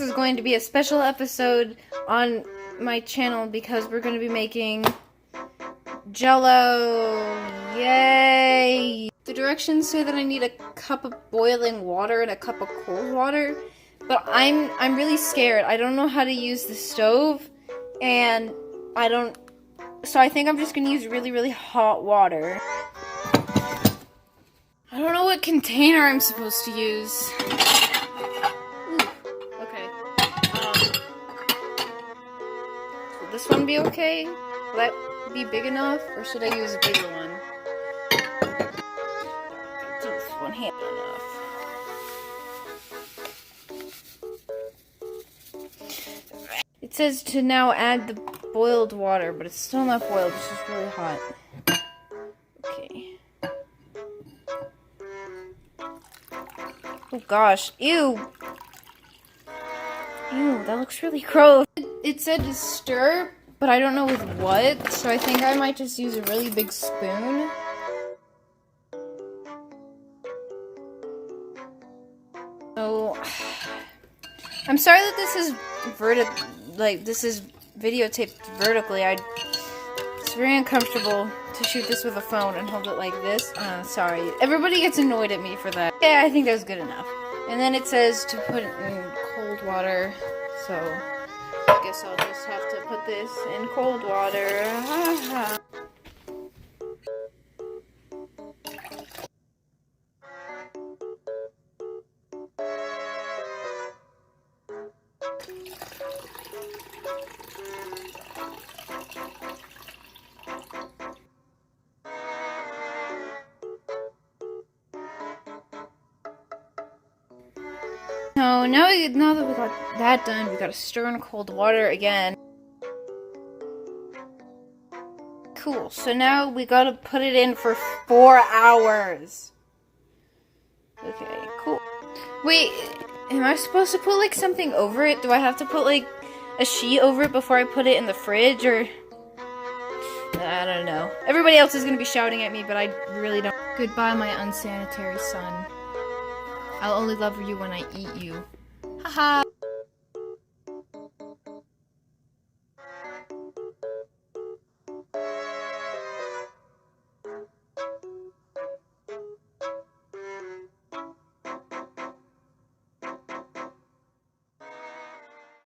is going to be a special episode on my channel because we're going to be making jello. Yay! The directions say that I need a cup of boiling water and a cup of cold water, but I'm really scared. I don't know how to use the stove, and so I think I'm just going to use really, really hot water. I don't know what container I'm supposed to use. Okay. Will this one be okay? Will that be big enough, or should I use a bigger one? Do this one hand enough. It says to now add the boiled water, but it's still not boiled. It's just really hot. Okay. Oh gosh. Ew. Ew, that looks really gross. It said to stir, but I don't know with what, so I think I might just use a really big spoon. So, I'm sorry that this is videotaped vertically. It's very uncomfortable to shoot this with a phone and hold it like this. Sorry. Everybody gets annoyed at me for that. Yeah, I think that was good enough. And then it says to put it in cold water, so I guess I'll just have to put this in cold water. So now that we got that done, we gotta stir in cold water again. Cool, so now we gotta put it in for 4 hours. Okay, cool. Wait, am I supposed to put like something over it? Do I have to put like a sheet over it before I put it in the fridge, or? I don't know. Everybody else is gonna be shouting at me, but I really don't. Goodbye, my unsanitary son. I'll only love you when I eat you. Haha.